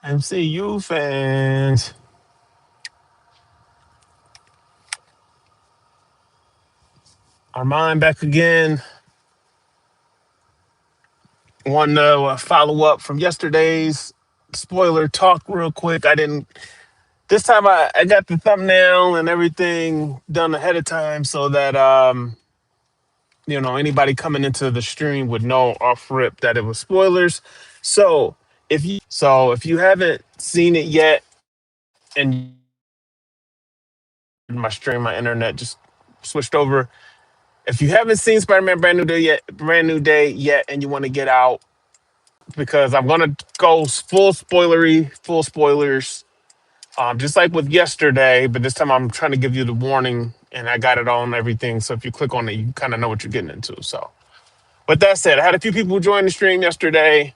MCU fans. Armand back again. Want to follow up from yesterday's spoiler talk real quick. I didn't. This time I got the thumbnail and everything done ahead of time so that anybody coming into the stream would know off rip that it was spoilers. So if you haven't seen it yet and my stream, my internet just switched over. If you haven't seen Spider-Man Brand New Day yet, and you want to get out, because I'm gonna go full spoilery, full spoilers, just like with yesterday. But this time I'm trying to give you the warning, and I got it on everything. So if you click on it, you kind of know what you're getting into. So, with that said, I had a few people join the stream yesterday,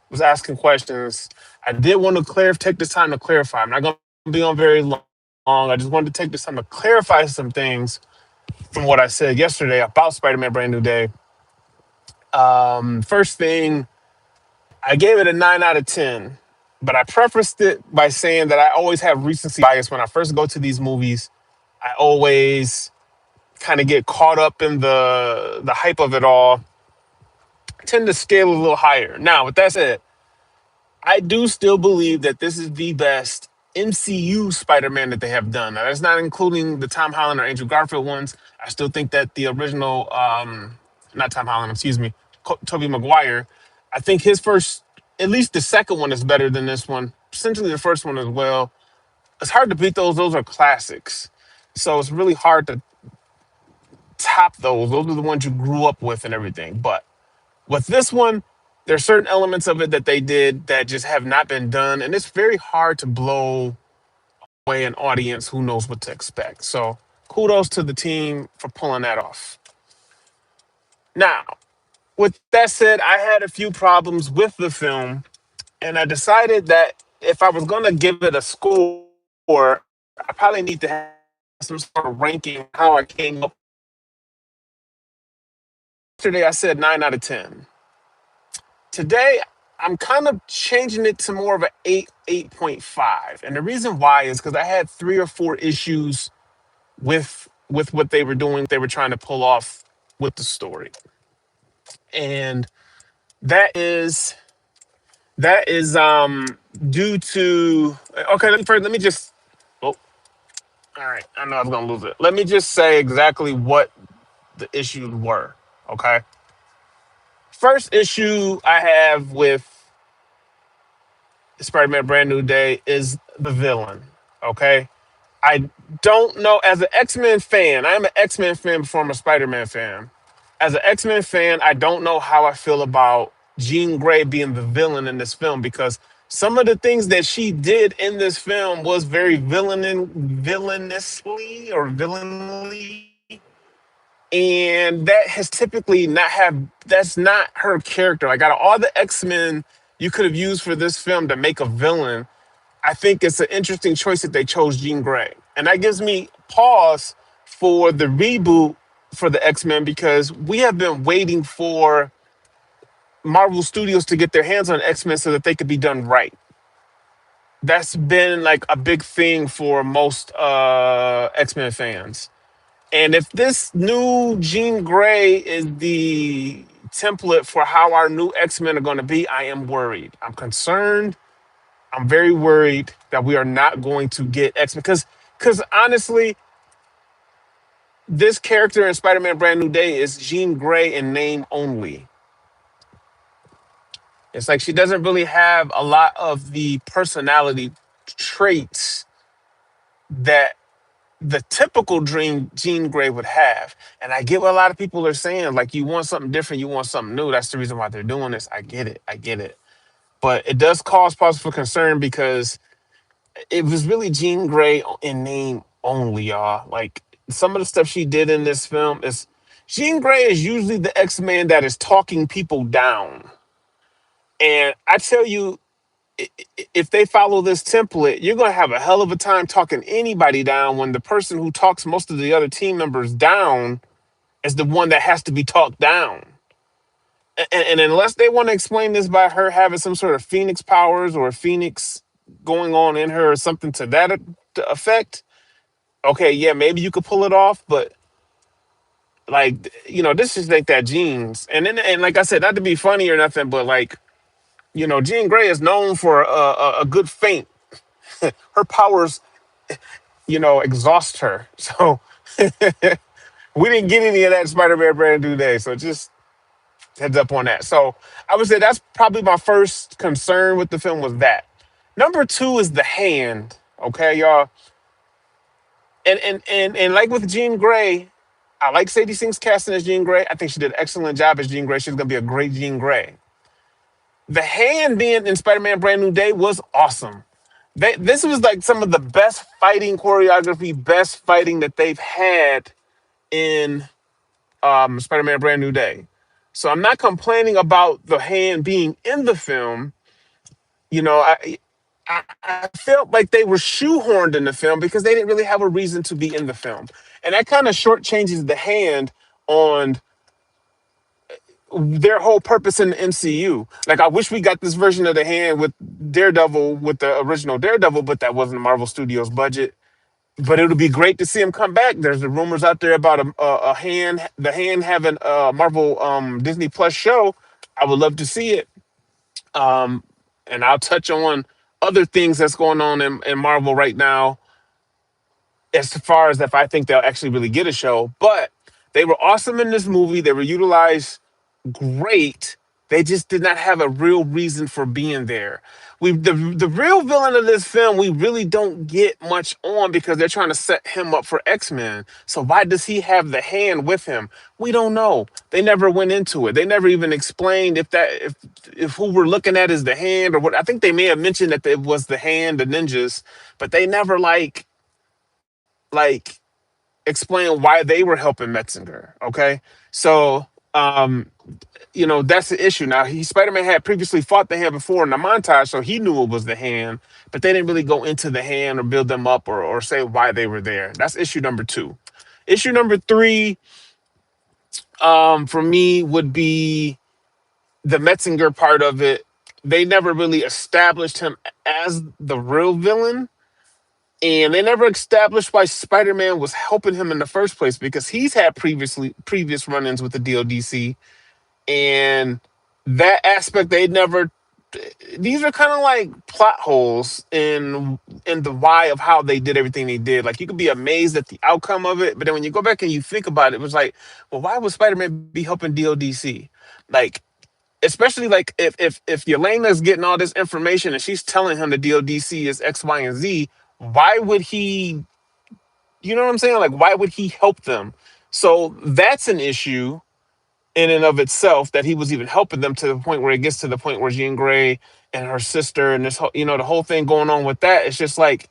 was asking questions. I did want to take this time to clarify. I'm not gonna be on very long. I just wanted to take this time to clarify some things from what I said yesterday about Spider-Man Brand New Day. First thing, I gave it a 9 out of 10, but I prefaced it by saying that I always have recency bias when I first go to these movies. I always kind of get caught up in the hype of it all. I tend to scale a little higher. Now, with that said, I do still believe that this is the best MCU Spider-Man that they have done. Now, that's not including the Tom Holland or Andrew Garfield ones. I still think that the original, not Tom Holland, excuse me, Tobey Maguire, I think his first, at least the second one is better than this one. Essentially the first one as well. It's hard to beat those. Those are classics. So it's really hard to top those. Those are the ones you grew up with and everything. But with this one, there's certain elements of it that they did that just have not been done, and it's very hard to blow away an audience who knows what to expect. So kudos to the team for pulling that off. Now, with that said, I had a few problems with the film, and I decided that if I was going to give it a score, I probably need to have some sort of ranking how I came up. Yesterday, I said 9 out of 10. Today, I'm kind of changing it to more of an 8, 8.5. And the reason why is because I had 3 or 4 issues with what they were doing, they were trying to pull off with the story. And that is that is due to, okay, let me just, oh, all right, I know I was gonna lose it. Let me just say exactly what the issues were. Okay. First issue I have with Spider-Man Brand New Day is the villain. Okay. I don't know. As an X-Men fan, I'm an X-Men fan before I'm a Spider-Man fan. As an X-Men fan, I don't know how I feel about Jean Grey being the villain in this film, because some of the things that she did in this film was very villainously or villainly, and that has typically not have that's not her character. Like, out of all the X-Men you could have used for this film to make a villain, I think it's an interesting choice that they chose Jean Grey. And that gives me pause for the reboot for the X-Men, because we have been waiting for Marvel Studios to get their hands on X-Men so that they could be done right. That's been like a big thing for most X-Men fans. And if this new Jean Grey is the template for how our new X-Men are going to be, I am worried. I'm concerned. I'm very worried that we are not going to get X, because honestly, this character in Spider-Man Brand New Day is Jean Grey in name only. It's like she doesn't really have a lot of the personality traits that the typical dream Jean Grey would have. And I get what a lot of people are saying. Like, you want something different, you want something new. That's the reason why they're doing this. I get it. I get it. But it does cause pause for concern, because it was really Jean Grey in name only, y'all. Like, some of the stuff she did in this film is, Jean Grey is usually the X-Man that is talking people down. And I tell you, if they follow this template, you're going to have a hell of a time talking anybody down when the person who talks most of the other team members down is the one that has to be talked down. And unless they want to explain this by her having some sort of phoenix powers or a phoenix going on in her or something to that effect, okay, yeah, maybe you could pull it off, but like, this is like that jeans. And then, and like I said, not to be funny or nothing, but like, Jean Grey is known for a good feint. Her powers, exhaust her. So we didn't get any of that in Spider-Man Brand New Day. So just heads up on that. So I would say that's probably my first concern with the film was that. Number two is the hand. Okay, y'all. And like with Jean Grey, I like Sadie Sink's casting as Jean Grey. I think she did an excellent job as Jean Grey. She's gonna be a great Jean Grey. The hand being in Spider-Man Brand New Day was awesome. This was like some of the best fighting choreography, best fighting that they've had in Spider-Man Brand New Day. So I'm not complaining about the hand being in the film. I felt like they were shoehorned in the film because they didn't really have a reason to be in the film. And that kind of shortchanges the hand on their whole purpose in the MCU. Like, I wish we got this version of the hand with Daredevil, with the original Daredevil, but that wasn't Marvel Studios' budget. But it would be great to see him come back. There's the rumors out there about a hand, the hand having a Marvel Disney Plus show. I would love to see it. And I'll touch on other things that's going on in Marvel right now as far as if I think they'll actually really get a show. But they were awesome in this movie. They were utilized great. They just did not have a real reason for being there. The real villain of this film, we really don't get much on because they're trying to set him up for X-Men. So why does he have the hand with him? We don't know. They never went into it. They never even explained if who we're looking at is the hand or what. I think they may have mentioned that it was the hand, the ninjas, but they never like explain why they were helping Metzinger. Okay. So that's the issue. Now, Spider-Man had previously fought the hand before in the montage, so he knew it was the hand, but they didn't really go into the hand or build them up or say why they were there. That's issue number two. Issue number three, for me, would be the Metzinger part of it. They never really established him as the real villain. And they never established why Spider-Man was helping him in the first place because he's had previous run-ins with the DODC, and that aspect they never. These are kind of like plot holes in the why of how they did everything they did. Like, you could be amazed at the outcome of it, but then when you go back and you think about it, it was like, well, why would Spider-Man be helping DODC? Like, especially like if Yelena's getting all this information and she's telling him the DODC is X, Y, and Z, why would he? You know what I'm saying? Like, why would he help them? So that's an issue in and of itself that he was even helping them to the point where it gets to the point where Jean Grey and her sister and this whole, the whole thing going on with that. It's just like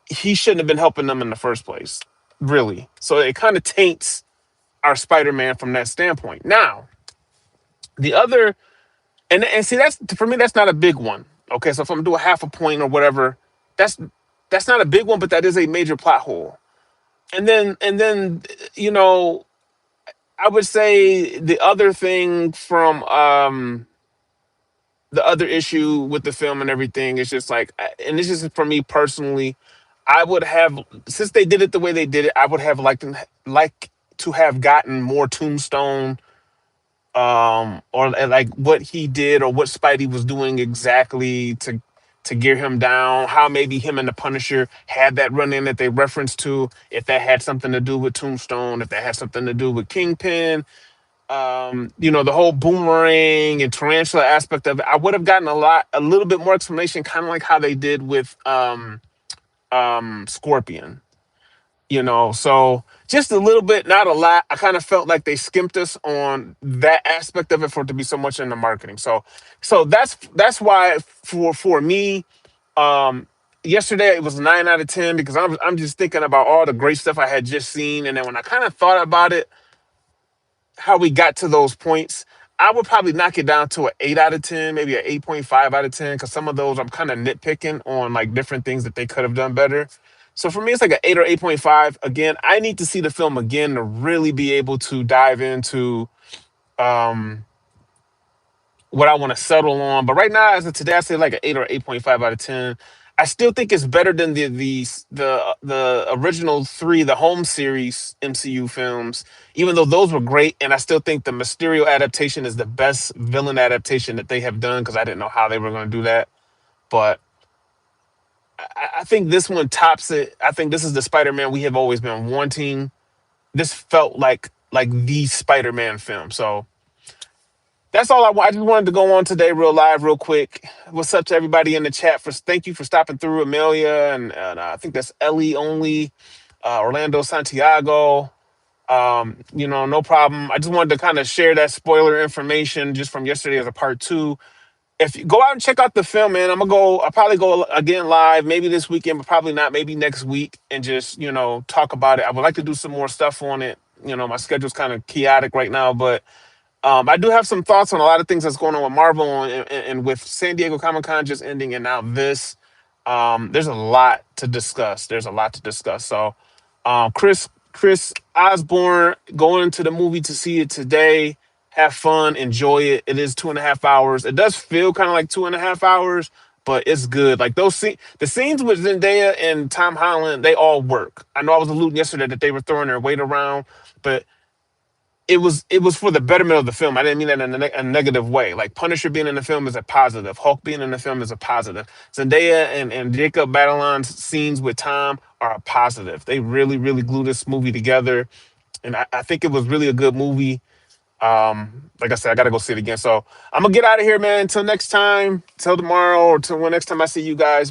he shouldn't have been helping them in the first place, really. So it kind of taints our Spider-Man from that standpoint. Now, the other, and see, that's for me, that's not a big one. Okay, so if I'm doing half a point or whatever, that's not a big one, but that is a major plot hole. And then I would say the other thing from the other issue with the film and everything is just like, and this is for me personally, I would have, since they did it the way they did it, I would have like to have gotten more Tombstone, or like what he did or what Spidey was doing exactly to gear him down. How maybe him and the Punisher had that run in that they referenced to. If that had something to do with Tombstone, if that had something to do with Kingpin, the whole boomerang and tarantula aspect of it, I would have gotten a little bit more explanation, kind of like how they did with Scorpion. So just a little bit, not a lot. I kind of felt like they skimped us on that aspect of it for it to be so much in the marketing. So that's why for me, yesterday it was a 9 out of 10 because I'm just thinking about all the great stuff I had just seen, and then when I kind of thought about it, how we got to those points, I would probably knock it down to an 8 out of 10, maybe an 8.5 out of 10, because some of those I'm kind of nitpicking on like different things that they could have done better. So for me, it's like an 8 or 8.5. Again, I need to see the film again to really be able to dive into what I want to settle on. But right now, as of today, I say like an 8 or 8.5 out of 10. I still think it's better than the original three, the home series MCU films, even though those were great. And I still think the Mysterio adaptation is the best villain adaptation that they have done because I didn't know how they were going to do that. But I think this one tops it. I think this is the Spider-Man we have always been wanting. This felt like the Spider-Man film. So that's all I want. I just wanted to go on today, real live, real quick. What's up to everybody in the chat? For thank you for stopping through, Amelia, and I think that's Ellie only, Orlando Santiago. No problem. I just wanted to kind of share that spoiler information just from yesterday as a part two. If you go out and check out the film, man, I'll probably go again live, maybe this weekend, but probably not, maybe next week, and just, talk about it. I would like to do some more stuff on it. My schedule's kind of chaotic right now, but I do have some thoughts on a lot of things that's going on with Marvel and with San Diego Comic Con just ending and now this. There's a lot to discuss. There's a lot to discuss. So, Chris Osborne going into the movie to see it today. Have fun, enjoy it. It is 2.5 hours. It does feel kind of like 2.5 hours, but it's good. Like the scenes with Zendaya and Tom Holland, they all work. I know I was alluding yesterday that they were throwing their weight around, but it was for the betterment of the film. I didn't mean that in a negative way. Like Punisher being in the film is a positive. Hulk being in the film is a positive. Zendaya and Jacob Batalon's scenes with Tom are a positive. They really, really glue this movie together. And I think it was really a good movie. Like I said, I gotta go see it again. So I'm gonna get out of here, man. Until next time, till tomorrow, or till when next time I see you guys.